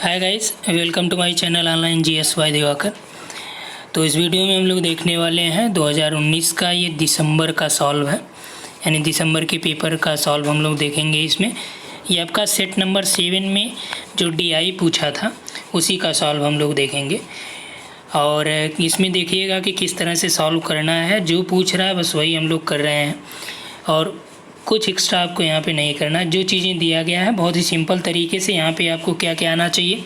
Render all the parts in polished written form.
Hi guys, welcome to my channel online GS Y Diwakar. तो इस video में हम लोग देखने वाले हैं 2019 का ये दिसंबर का सॉल्व है, यानी दिसंबर के पेपर का सॉल्व हम लोग देखेंगे। इसमें ये आपका सेट नंबर 7 में जो डीआई पूछा था उसी का सॉल्व हम लोग देखेंगे। और इसमें देखिएगा कि किस तरह से सॉल्व करना है, जो पूछ रहा है बस वही हम लोग कर रहे हैं और कुछ एक्स्ट्रा आपको यहाँ पे नहीं करना। जो चीज़ें दिया गया है बहुत ही सिंपल तरीके से यहाँ पे आपको क्या क्या आना चाहिए,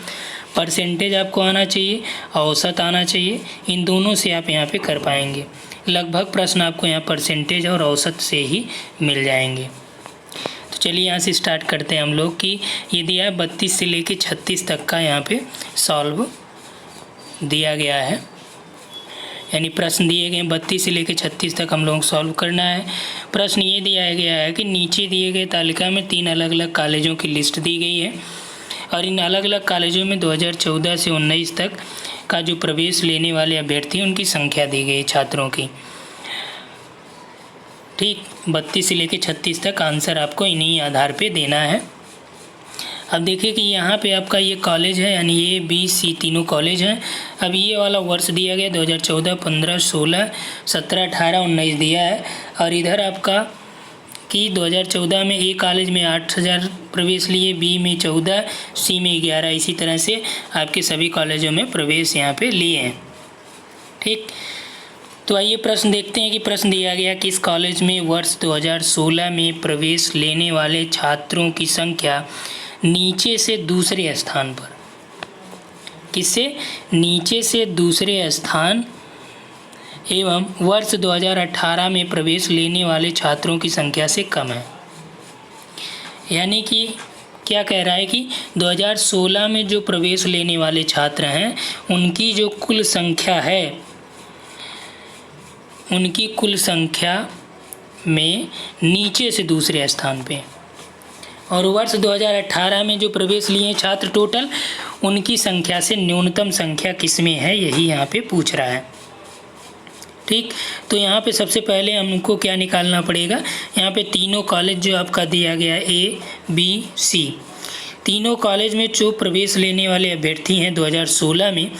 परसेंटेज आपको आना चाहिए, औसत आना चाहिए, इन दोनों से आप यहाँ पे कर पाएंगे। लगभग प्रश्न आपको यहाँ परसेंटेज और औसत से ही मिल जाएंगे। तो चलिए यहाँ से स्टार्ट करते हैं हम लोग कि ये दिया है 32 से लेके 36 तक का यहाँ पे सॉल्व दिया गया है, यानी प्रश्न दिए गए 32 से लेकर 36 तक हम लोग सॉल्व करना है। प्रश्न ये दिया गया है कि नीचे दिए गए तालिका में 3 अलग अलग कॉलेजों की लिस्ट दी गई है और इन अलग अलग कॉलेजों में 2014 से 19 तक का जो प्रवेश लेने वाले अभ्यर्थी उनकी संख्या दी गई छात्रों की। ठीक, 32 से लेकर 36 तक आंसर आपको इन्हीं आधार पे देना है। अब देखिए कि यहाँ पे आपका ये कॉलेज है, यानी ये बी सी तीनों कॉलेज हैं। अब ये वाला वर्ष दिया गया 2014, 15, 16, 17, 18, 19 दिया है और इधर आपका कि 2014 में ए कॉलेज में 8000 प्रवेश लिए, बी में 14, सी में 11, इसी तरह से आपके सभी कॉलेजों में प्रवेश यहाँ पे लिए हैं। ठीक, तो आइए प्रश्न देखते हैं कि प्रश्न दिया गया किस कॉलेज में वर्ष 2016 में प्रवेश लेने वाले छात्रों की संख्या नीचे से दूसरे स्थान पर, किससे, नीचे से दूसरे स्थान एवं वर्ष 2018 में प्रवेश लेने वाले छात्रों की संख्या से कम है। यानी कि क्या कह रहा है कि 2016 में जो प्रवेश लेने वाले छात्र हैं उनकी जो कुल संख्या है, उनकी कुल संख्या में नीचे से दूसरे स्थान पे, और वर्ष 2018 में जो प्रवेश लिए छात्र टोटल उनकी संख्या से न्यूनतम संख्या किसमें है, यही यहाँ पे पूछ रहा है। ठीक, तो यहाँ पे सबसे पहले हमको क्या निकालना पड़ेगा, यहाँ पे तीनों कॉलेज जो आपका दिया गया ए बी सी, तीनों कॉलेज में जो प्रवेश लेने वाले अभ्यर्थी हैं 2016 में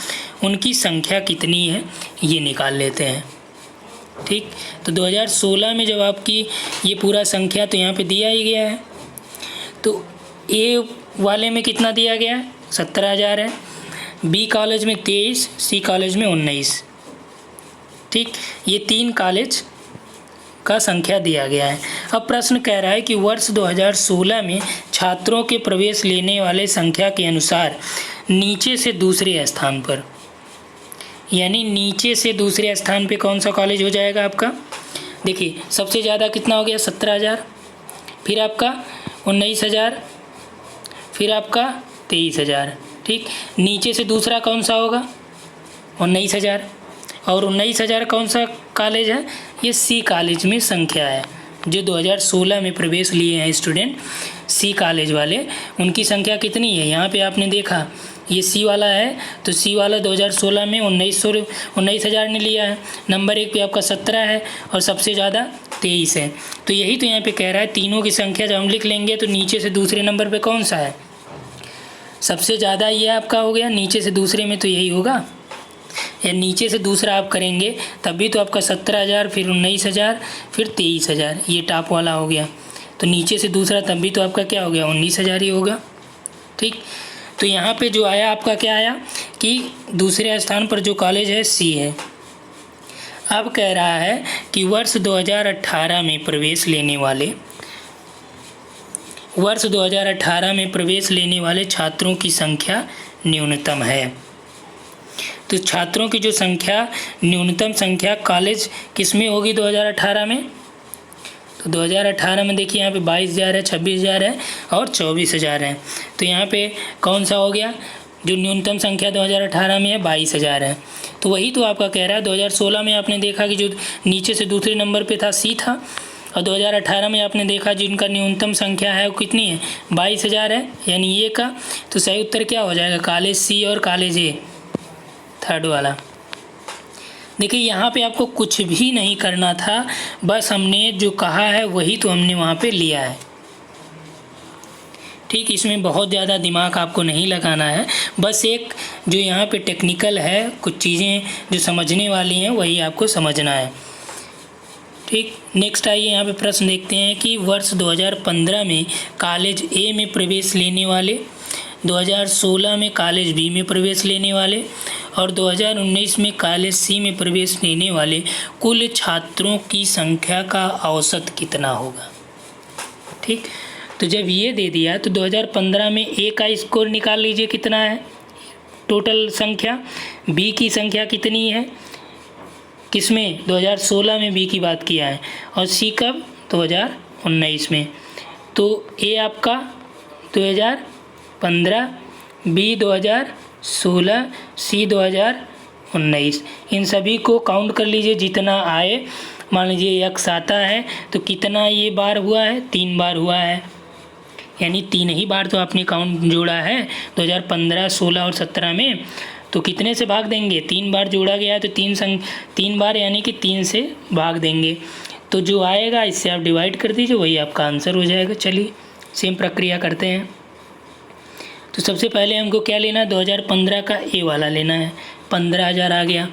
उनकी संख्या कितनी है ये निकाल लेते हैं। ठीक, तो 2016 में जब आपकी ये पूरा संख्या तो यहाँ पे दिया ही गया है, तो ए वाले में कितना दिया गया है, 17,000 है, बी कॉलेज में 23, सी कॉलेज में 19। ठीक, ये 3 कॉलेज का संख्या दिया गया है। अब प्रश्न कह रहा है कि वर्ष 2016 में छात्रों के प्रवेश लेने वाले संख्या के अनुसार नीचे से दूसरे स्थान पर, यानी नीचे से दूसरे स्थान पे कौन सा कॉलेज हो जाएगा आपका। देखिए सबसे ज़्यादा कितना हो गया, 17,000, फिर आपका 19,000, फिर आपका 23,000। ठीक, नीचे से दूसरा कौन सा होगा, 19,000, और 19,000 कौन सा कॉलेज है, ये सी कॉलेज में संख्या है। जो 2016 में प्रवेश लिए हैं स्टूडेंट सी कॉलेज वाले, उनकी संख्या कितनी है, यहाँ पे आपने देखा ये सी वाला है, तो सी वाला 2016 में 19,000 ने लिया है। नंबर 1 पे आपका 17 है और सबसे ज़्यादा 23 है। तो यही तो यहाँ पे कह रहा है तीनों की संख्या जब हम लिख लेंगे तो नीचे से दूसरे नंबर पे कौन सा है, सबसे ज़्यादा ये आपका हो गया, नीचे से दूसरे में तो यही होगा। या नीचे से दूसरा आप करेंगे तभी तो आपका 17,000, फिर 19,000, फिर 23,000, ये टॉप वाला हो गया। तो नीचे से दूसरा तब भी तो आपका क्या हो गया, 19,000 ही होगा। ठीक, तो यहाँ पे जो आया आपका क्या आया कि दूसरे स्थान पर जो कॉलेज है सी है। अब कह रहा है कि वर्ष 2018 में प्रवेश लेने वाले छात्रों की संख्या न्यूनतम है। तो छात्रों की जो संख्या, न्यूनतम संख्या कॉलेज किस में होगी 2018 में, तो 2018 में देखिए यहाँ पे 22,000 है, 26,000 है और 24,000 है। तो यहाँ पे कौन सा हो गया, जो न्यूनतम संख्या 2018 में है 22,000 है। तो वही तो आपका कह रहा है 2016 में आपने देखा कि जो नीचे से दूसरे नंबर पे था सी था, और 2018 में आपने देखा जिनका न्यूनतम संख्या है वो कितनी है, 22,000 है, यानी ये का। तो सही उत्तर क्या हो जाएगा, कॉलेज सी और कॉलेज ए, थर्ड वाला। देखिए यहाँ पे आपको कुछ भी नहीं करना था, बस हमने जो कहा है वही तो हमने वहाँ पे लिया है। ठीक, इसमें बहुत ज़्यादा दिमाग आपको नहीं लगाना है, बस एक जो यहाँ पे टेक्निकल है, कुछ चीज़ें जो समझने वाली हैं वही आपको समझना है। ठीक, नेक्स्ट आइए यहाँ पे प्रश्न देखते हैं कि वर्ष 2015 में कॉलेज ए में प्रवेश लेने वाले, 2016 में कॉलेज बी में प्रवेश लेने वाले और 2019 में कॉलेज सी में प्रवेश लेने वाले कुल छात्रों की संख्या का औसत कितना होगा। ठीक, तो जब ये दे दिया तो 2015 में ए का स्कोर निकाल लीजिए कितना है टोटल संख्या, बी की संख्या कितनी है, किसमें 2016 में बी की बात किया है, और सी कब 2019 में। तो ए आपका 2015, बी 2016, सी 2019, इन सभी को काउंट कर लीजिए जितना आए। मान लीजिए x आता है तो कितना ये बार हुआ है, 3 बार हुआ है, यानी 3 ही बार तो आपने काउंट जोड़ा है 2015, 16 और 17 में। तो कितने से भाग देंगे, 3 बार जोड़ा गया है तो 3 बार यानी कि 3 से भाग देंगे। तो जो आएगा इससे आप डिवाइड कर दीजिए, वही आपका आंसर हो जाएगा। चलिए सेम प्रक्रिया करते हैं। तो सबसे पहले हमको क्या लेना है, 2015 का ए वाला लेना है, 15,000 आ गया।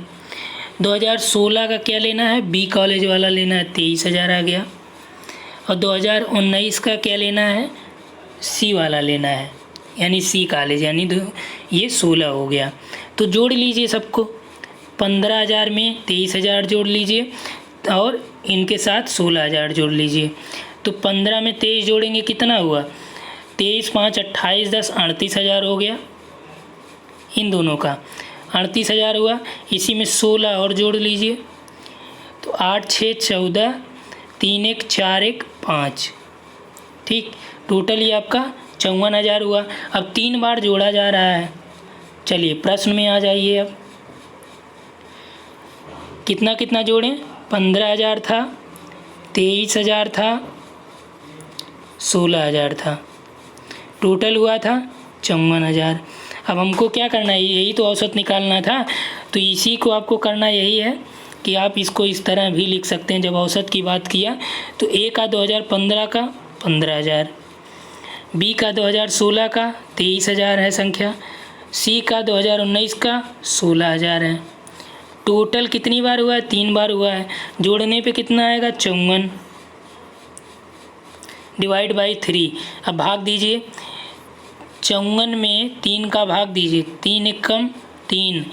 2016 का क्या लेना है, बी कॉलेज वाला लेना है, 23,000 आ गया। और 2019 का क्या लेना है, सी वाला लेना है, यानी सी कॉलेज, यानी ये 16 हो गया। तो जोड़ लीजिए सबको, 15,000 में 23,000 जोड़ लीजिए और इनके साथ 16,000 जोड़ लीजिए। तो 15 में 23 जोड़ेंगे कितना हुआ, 23, 5, 28, 10, 38,000 हो गया इन दोनों का, 38,000 हुआ। इसी में 16 और जोड़ लीजिए तो 8, 6, 14, 3, 1, 4, 1, 5। ठीक, टोटल ये आपका 54,000 हुआ। अब 3 बार जोड़ा जा रहा है। चलिए प्रश्न में आ जाइए। अब कितना कितना जोड़ें, 15,000 था, 23,000 था, 16,000 था, टोटल हुआ था 54,000। अब हमको क्या करना है, यही तो औसत निकालना था। तो इसी को आपको करना यही है कि आप इसको इस तरह भी लिख सकते हैं। जब औसत की बात किया तो ए का 2015 का 15,000, बी का 2016 का 23,000 है संख्या, सी का 2019 का 16,000 है। टोटल कितनी बार हुआ है, 3 बार हुआ है। जोड़ने पे कितना आएगा, 54, डिवाइड बाई 3। अब भाग दीजिए, 54 में 3 का भाग दीजिए, 3 एक कम 3,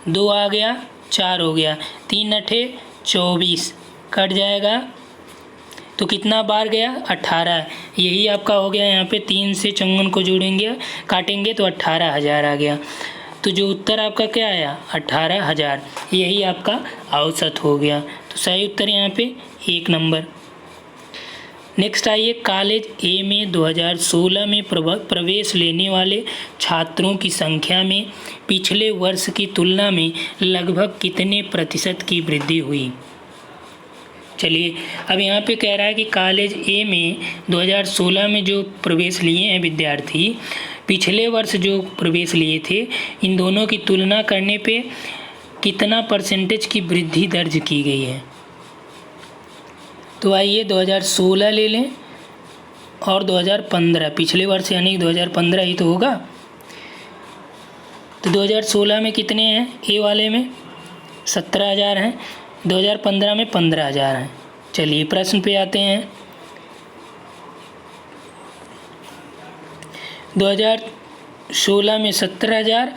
2 आ गया, 4 हो गया, 3 अठे 24, कट जाएगा तो कितना बार गया, 18। यही आपका हो गया। यहाँ पे 3 से 54 को जोड़ेंगे, काटेंगे तो 18,000 आ गया। तो जो उत्तर आपका क्या आया, 18,000, यही आपका औसत हो गया। तो सही उत्तर यहाँ पे 1 नंबर। नेक्स्ट आइए, कॉलेज ए में 2016 में प्रवेश लेने वाले छात्रों की संख्या में पिछले वर्ष की तुलना में लगभग कितने प्रतिशत की वृद्धि हुई। चलिए अब यहाँ पे कह रहा है कि कॉलेज ए में 2016 में जो प्रवेश लिए हैं विद्यार्थी, पिछले वर्ष जो प्रवेश लिए थे, इन दोनों की तुलना करने पे कितना परसेंटेज की वृद्धि दर्ज की गई है। तो आइए 2016 ले लें और 2015, पिछले वर्ष यानी 2015 ही तो होगा। तो 2016 में कितने हैं, ए वाले में 17,000 हैं, 2015 में 15,000 हैं। चलिए प्रश्न पे आते हैं। 2016 में 17,000,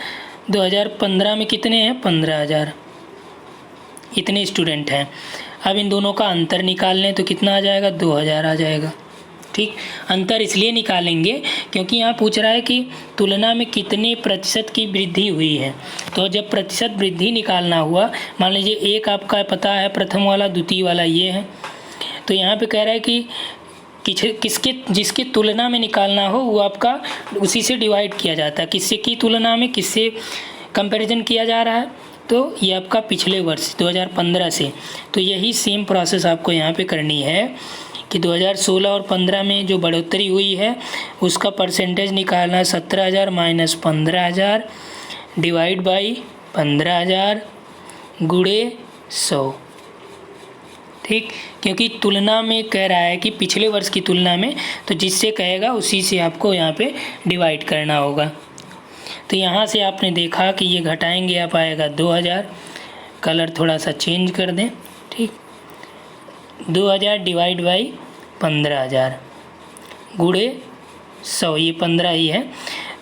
2015 में कितने हैं, 15,000, इतने स्टूडेंट हैं। अब इन दोनों का अंतर निकाल लें तो कितना आ जाएगा, 2,000 आ जाएगा। ठीक, अंतर इसलिए निकालेंगे क्योंकि यहाँ पूछ रहा है कि तुलना में कितने प्रतिशत की वृद्धि हुई है। तो जब प्रतिशत वृद्धि निकालना हुआ, मान लीजिए एक आपका पता है, प्रथम वाला द्वितीय वाला ये है, तो यहाँ पे कह रहा है कि किसके जिसकी तुलना में निकालना हो वो आपका उसी से डिवाइड किया जाता है। किससे की तुलना में, किससे कंपैरिजन किया जा रहा है, तो ये आपका पिछले वर्ष 2015 से। तो यही सेम प्रोसेस आपको यहाँ पे करनी है कि 2016 और 15 में जो बढ़ोतरी हुई है उसका परसेंटेज निकालना, 17,000 माइनस 15,000 डिवाइड बाई 15,000 गुणे 100। ठीक, क्योंकि तुलना में कह रहा है कि पिछले वर्ष की तुलना में, तो जिससे कहेगा उसी से आपको यहाँ पे डिवाइड करना होगा। तो यहाँ से आपने देखा कि ये घटाएंगे आप आएगा 2000, कलर थोड़ा सा चेंज कर दें, ठीक, 2000 डिवाइड बाई 15000 गुणे 100, ये 15 ही है।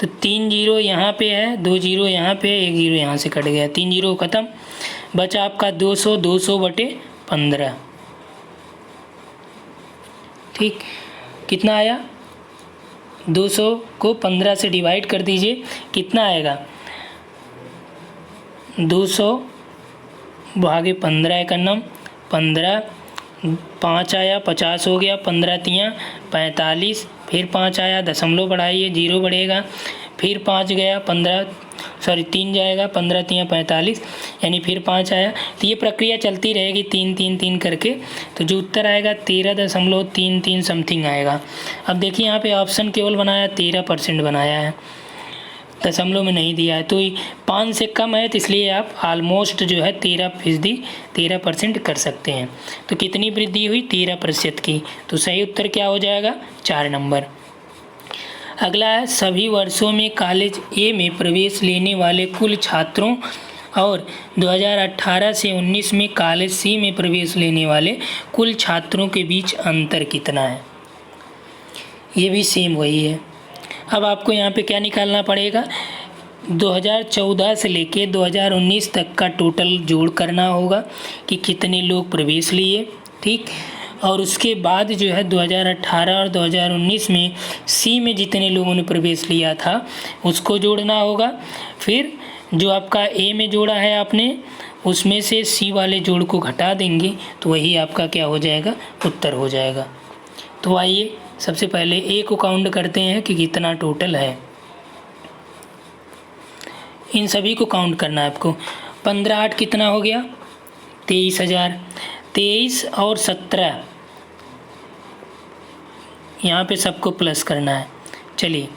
तो 3 जीरो यहाँ पे है, 2 जीरो यहाँ पे है, 1 जीरो यहाँ से कट गया, 3 जीरो ख़त्म, बचा आपका 200, 200 बटे 15, ठीक, कितना आया, 200 को 15 से डिवाइड कर दीजिए, कितना आएगा, 200 भागे 15 एकन्नम 15, 5 आया 50 हो गया, 15 तियाँ 45, फिर 5 आया, दशमलव बढ़ाइए, 0 बढ़ेगा, फिर 5 गया 3 जाएगा, 15 तियाँ 45, यानी फिर 5 आया। तो ये प्रक्रिया चलती रहेगी 3 3 3 करके, तो जो उत्तर आएगा 13.33 समथिंग आएगा। अब देखिए यहाँ पे ऑप्शन केवल बनाया 13% बनाया है, दशमलव में नहीं दिया है, तो 5 से कम है, तो इसलिए आप ऑलमोस्ट जो है 13% कर सकते हैं। तो कितनी वृद्धि हुई, 13% की। तो सही उत्तर क्या हो जाएगा, 4 नंबर। अगला है, सभी वर्षों में कॉलेज ए में प्रवेश लेने वाले कुल छात्रों और 2018 से 19 में कॉलेज सी में प्रवेश लेने वाले कुल छात्रों के बीच अंतर कितना है। ये भी सेम वही है। अब आपको यहाँ पे क्या निकालना पड़ेगा, 2014 से लेके 2019 तक का टोटल जोड़ करना होगा कि कितने लोग प्रवेश लिए, ठीक, और उसके बाद जो है 2018 और 2019 में सी में जितने लोगों ने प्रवेश लिया था उसको जोड़ना होगा। फिर जो आपका ए में जोड़ा है आपने, उसमें से सी वाले जोड़ को घटा देंगे, तो वही आपका क्या हो जाएगा, उत्तर हो जाएगा। तो आइए सबसे पहले ए को काउंट करते हैं कि कितना टोटल है। इन सभी को काउंट करना है आपको। 15 8 कितना हो गया, 23,000। 23 और 17 यहाँ पे सबको प्लस करना है। चलिए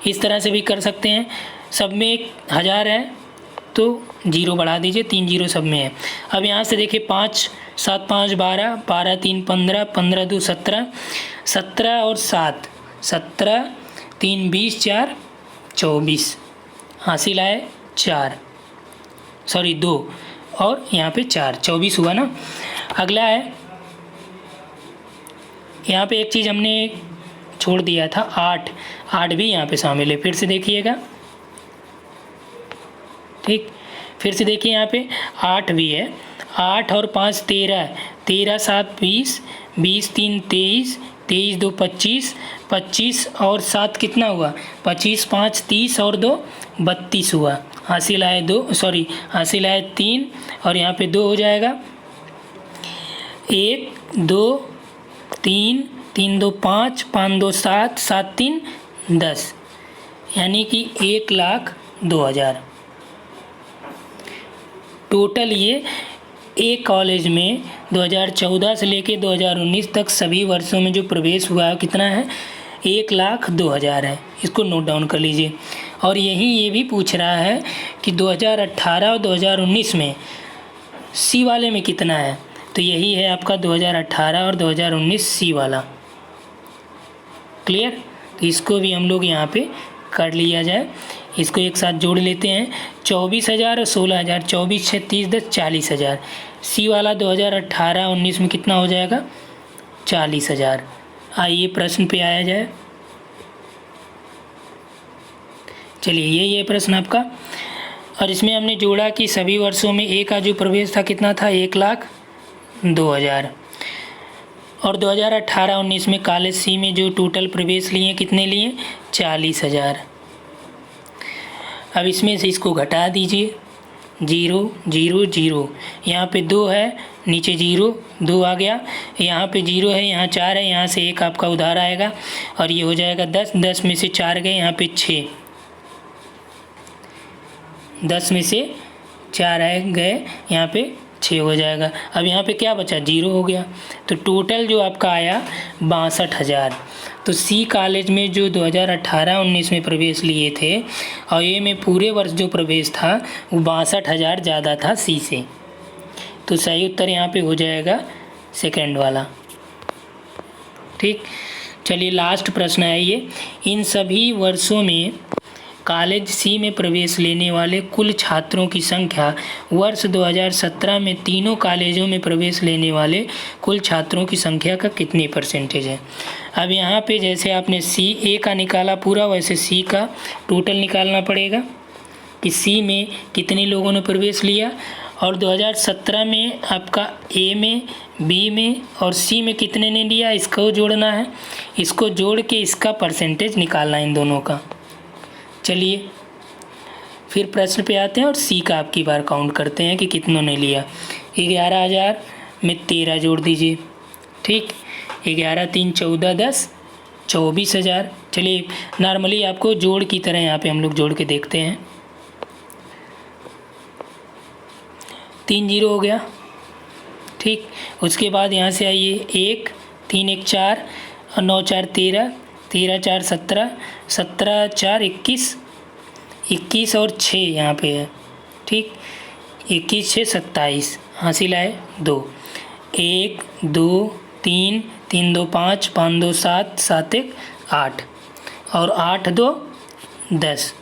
इस तरह से भी कर सकते हैं, सब में 1000 है तो 0 बढ़ा दीजिए, 3 जीरो सब में है। अब यहाँ से देखिए 5 7 5 12, 12 3 15, 15 2 17, 17 और 7 17, 3 20, 4 24, हासिल आए 4, सॉरी 2 और यहाँ पे 4, 24 हुआ ना। अगला है, यहाँ पे एक चीज़ हमने छोड़ दिया था, 8 भी यहाँ पे शामिल है। फिर से देखिएगा, ठीक, फिर से देखिए यहाँ पे 8 भी है। 8 और 5 13, 13 7 20, 20 3 23, 23 2 25, 25 और 7 कितना हुआ, 25 5 30 और 2 32 हुआ। हासिल आए 3 और यहाँ पे 2 हो जाएगा। 1 2 3 3 2 5, 5 2 7, 7 3 10, यानी कि 1,02,000 टोटल। ये एक कॉलेज में 2014 से लेके 2019 तक सभी वर्षों में जो प्रवेश हुआ कितना है, 1,02,000 है। इसको नोट डाउन कर लीजिए। और ये भी पूछ रहा है कि 2018 और 2019 में सी वाले में कितना है, तो यही है आपका 2018 और 2019 सी वाला। क्लियर, तो इसको भी हम लोग यहाँ पे कर लिया जाए। इसको एक साथ जोड़ लेते हैं, 24,000 और 16,000, 24 6 30 10 40,000। सी वाला 2018-19 में कितना हो जाएगा, 40,000। आइए प्रश्न पे आया जाए। चलिए ये प्रश्न आपका, और इसमें हमने जोड़ा कि सभी वर्षों में ए का जो प्रवेश था कितना था, 1,02,000। और 2018-19 में कॉलेज सी में जो टोटल प्रवेश लिए कितने लिए, 40,000। अब इसमें से इसको घटा दीजिए, 0 0 0, यहाँ पे 2 है, नीचे 0 2 आ गया, यहाँ पे 0 है, यहाँ 4 है, यहाँ से 1 आपका उधार आएगा और ये हो जाएगा 10। 10 में से 4 गए, यहाँ पे 6, 10 में से 4 आए गए, यहाँ पे 6 हो जाएगा। अब यहाँ पे क्या बचा, 0 हो गया। तो टोटल जो आपका आया 62,000। तो सी कॉलेज में जो 2018-19 में प्रवेश लिए थे और ए में पूरे वर्ष जो प्रवेश था वो 62,000 ज़्यादा था सी से। तो सही उत्तर यहाँ पे हो जाएगा सेकंड वाला। ठीक, चलिए लास्ट प्रश्न है ये। इन सभी वर्षों में कॉलेज सी में प्रवेश लेने वाले कुल छात्रों की संख्या वर्ष 2017 में तीनों कॉलेजों में प्रवेश लेने वाले कुल छात्रों की संख्या का कितनी परसेंटेज है। अब यहाँ पे जैसे आपने सी ए का निकाला पूरा, वैसे सी का टोटल निकालना पड़ेगा कि सी में कितने लोगों ने प्रवेश लिया और 2017 में आपका ए में, बी में और सी में कितने ने लिया, इसको जोड़ना है। इसको जोड़ के इसका परसेंटेज निकालना है इन दोनों का। चलिए फिर प्रश्न पे आते हैं और सी का आपकी बार काउंट करते हैं कि कितनों ने लिया। 11,000 में 13 जोड़ दीजिए। ठीक, 11 3 14 10 24,000। चलिए नॉर्मली आपको जोड़ की तरह यहाँ पे हम लोग जोड़ के देखते हैं। 3 0 हो गया। ठीक, उसके बाद यहाँ से आइए 1 3 1 4 और 9 4 13 13 4 17 17 4 21 21 और 6 यहाँ पे है। ठीक, 21 6 27 हासिल आए 2 1 2 3 3 2 5 5 2 7 7 1 8 और 8 2 10।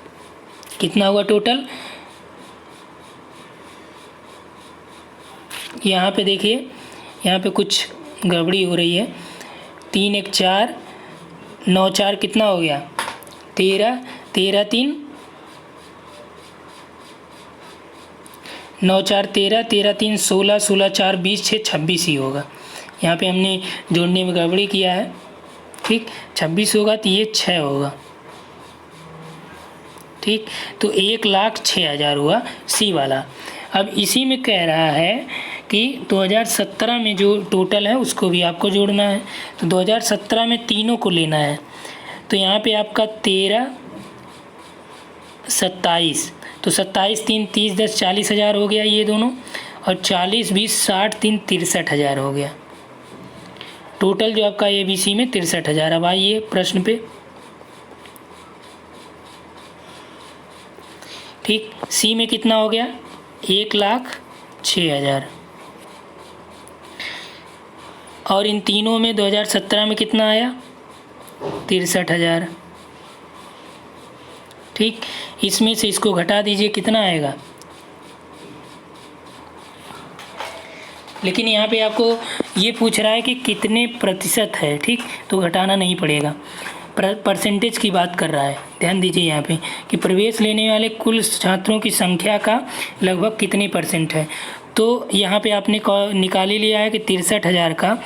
कितना हुआ टोटल। यहाँ पे देखिए, यहाँ पे कुछ गड़बड़ी हो रही है। 3 1 4 9 4 कितना हो गया 13 13 3 9 4 13 13 3 16 16 4 20 6 26 ही होगा। यहाँ पे हमने जोड़ने में गड़बड़ी किया है। ठीक, 26 होगा तो ये 6 होगा। ठीक, तो 1,06,000 हुआ सी वाला। अब इसी में कह रहा है कि 2017 में जो टोटल है उसको भी आपको जोड़ना है। तो 2017 में तीनों को लेना है। तो यहाँ पे आपका 13 27, तो 27 3 30 10 40,000 हो गया ये दोनों, और 40 20 60 3 63,000 हो गया। टोटल जो आपका ए बी सी में 63,000। अब आइए प्रश्न पे। ठीक, सी में कितना हो गया 1,06,000 और इन तीनों में 2017 में कितना आया 63,000। ठीक, इसमें से इसको घटा दीजिए, कितना आएगा। लेकिन यहाँ पे आपको ये पूछ रहा है कि कितने प्रतिशत है। ठीक, तो घटाना नहीं पड़ेगा, परसेंटेज की बात कर रहा है। ध्यान दीजिए यहाँ पे कि प्रवेश लेने वाले कुल छात्रों की संख्या का लगभग कितने परसेंट है। तो यहाँ पे आपने निकाल ही लिया है कि 63,000 का,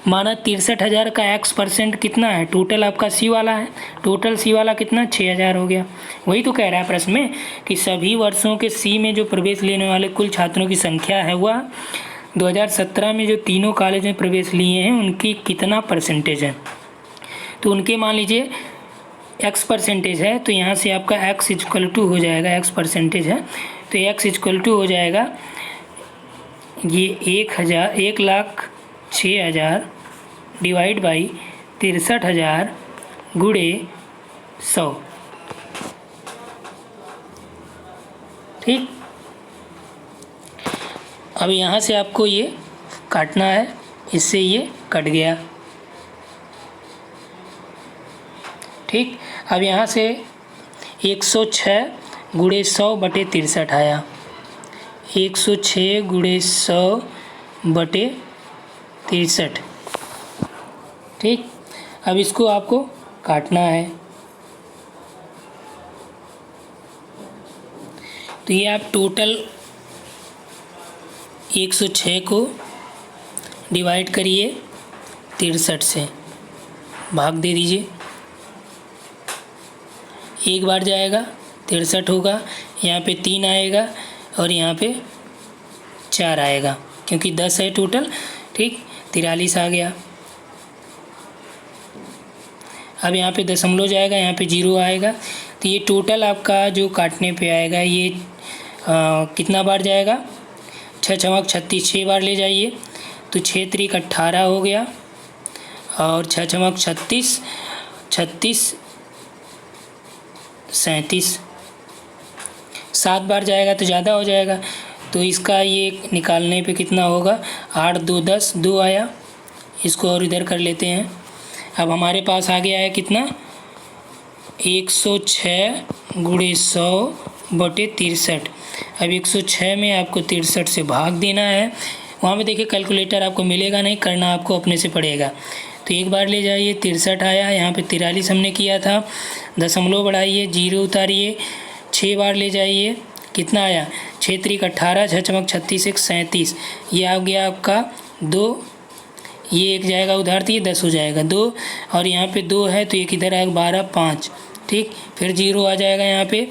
माना 63,000 का x% कितना है, टोटल आपका सी वाला है। टोटल सी वाला कितना 6,000 हो गया। वही तो कह रहा है प्रश्न में कि सभी वर्षों के सी में जो प्रवेश लेने वाले कुल छात्रों की संख्या है वह 2017 में जो तीनों कॉलेज में प्रवेश लिए हैं उनकी कितना परसेंटेज है। तो उनके मान लीजिए x% है, तो यहाँ से आपका x = हो जाएगा, x% है तो x = हो जाएगा ये 1,06,000 डिवाइड बाई 63,000 गुणे 100। ठीक, अब यहाँ से आपको ये काटना है, इससे ये कट गया। ठीक, अब यहाँ से 106 गुणे 100 बटे 63 आया। 106 गुणे 100 बटे 63। ठीक, अब इसको आपको काटना है। तो ये आप टोटल 106 को डिवाइड करिए 63 से, भाग दे दीजिए। एक बार जाएगा 63 होगा, यहाँ पे 3 आएगा और यहाँ पे 4 आएगा क्योंकि 10 है टोटल। ठीक, 43 आ गया। अब यहाँ पे दशमलव जाएगा, यहाँ पे 0 आएगा। तो ये टोटल आपका जो काटने पे आएगा ये कितना बार जाएगा 6 छमक 36, 6 बार ले जाइए तो 6 त्रिक 18 हो गया और 6 छमक 36 36 37, 7 बार जाएगा तो ज़्यादा हो जाएगा तो इसका ये निकालने पे कितना होगा, 8 2 10, 2 आया। इसको और इधर कर लेते हैं। अब हमारे पास आ गया है कितना, 106 × 100/63। अब 106 में आपको 63 से भाग देना है। वहाँ पे देखिए कैलकुलेटर आपको मिलेगा नहीं, करना आपको अपने से पड़ेगा। तो एक बार ले जाइए, 63 आया। यहाँ पे 43 हमने किया था, दशमलव बढ़ाइए, 0 उतारिए, 6 बार ले जाइए, कितना आया, 6 3 18, 6 चमक 36, 1 37। ये आ गया आपका 2, ये एक जाएगा उधार, तो ये 10 हो जाएगा 2, और यहाँ पे 2 है तो एक इधर आएगा 12 5, ठीक। फिर 0 आ जाएगा यहाँ पे,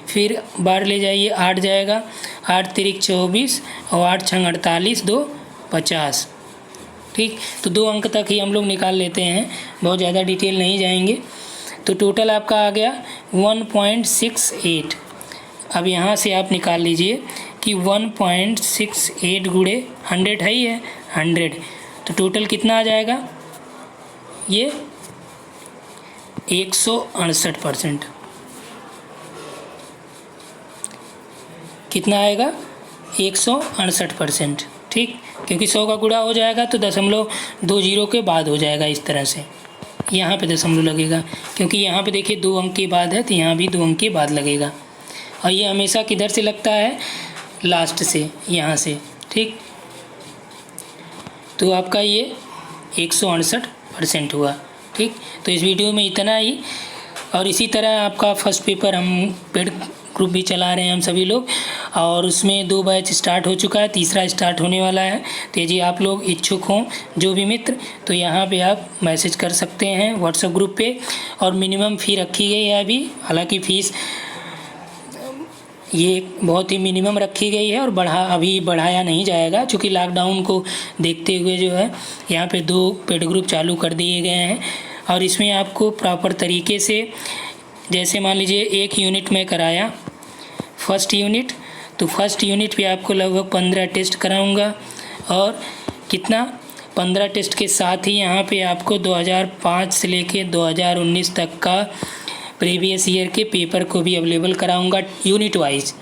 फिर बार ले जाइए, 8 जाएगा, 8 3 24, और 8 6 48, 2 50, ठीक। तो 2 अंक तक ही हम लोग निकाल लेते हैं, बहुत ज़्यादा डिटेल नहीं जाएंगे। तो टोटल आपका आ गया 1.68। अब यहाँ से आप निकाल लीजिए कि 1.68 × 100 है ही है, 100, तो टोटल कितना आ जाएगा, ये 168%। कितना आएगा, 168%, ठीक। क्योंकि 100 का गुणा हो जाएगा तो 0.20 के बाद हो जाएगा, इस तरह से यहाँ पे दशमलव लगेगा, क्योंकि यहाँ पे देखिए 2 अंक के बाद है तो यहाँ भी 2 अंक के बाद लगेगा। और ये हमेशा किधर से लगता है, लास्ट से, यहाँ से, ठीक। तो आपका ये 168% हुआ, ठीक। तो इस वीडियो में इतना ही। और इसी तरह आपका फर्स्ट पेपर हम पेड ग्रुप भी चला रहे हैं हम सभी लोग, और उसमें 2 बैच स्टार्ट हो चुका है, तीसरा स्टार्ट होने वाला है। तो यदि आप लोग इच्छुक हों, जो भी मित्र, तो यहाँ पे आप मैसेज कर सकते हैं व्हाट्सएप ग्रुप पे। और मिनिमम फ़ी रखी गई है अभी, हालांकि फ़ीस ये बहुत ही मिनिमम रखी गई है, और अभी बढ़ाया नहीं जाएगा, क्योंकि लॉकडाउन को देखते हुए जो है यहाँ पे 2 पेड ग्रुप चालू कर दिए गए हैं। और इसमें आपको प्रॉपर तरीके से, जैसे मान लीजिए 1 यूनिट में कराया, फर्स्ट यूनिट, तो फर्स्ट यूनिट पे आपको लगभग 15 टेस्ट कराऊंगा, और कितना, 15 टेस्ट के साथ ही यहाँ पे आपको 2005 से लेके 2019 तक का प्रीवियस ईयर के पेपर को भी अवेलेबल कराऊंगा यूनिट वाइज।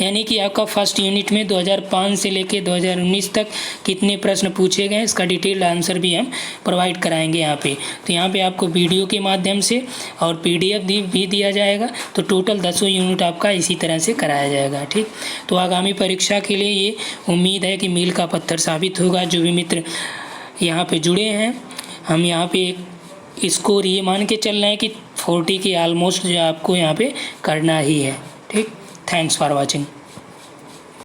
यानी कि आपका फर्स्ट यूनिट में 2005 से लेके 2019 तक कितने प्रश्न पूछे गए, इसका डिटेल्ड आंसर भी हम प्रोवाइड कराएंगे यहाँ पे। तो यहाँ पे आपको वीडियो के माध्यम से और PDF भी दिया जाएगा। तो टोटल 10 यूनिट आपका इसी तरह से कराया जाएगा, ठीक। तो आगामी परीक्षा के लिए ये उम्मीद है कि मील का पत्थर साबित होगा। जो भी मित्र यहाँ पर जुड़े हैं, हम यहाँ पर स्कोर ये मान के चल रहे हैं कि 40 के ऑलमोस्ट जो आपको यहाँ पर करना ही है, ठीक। Thanks for watching.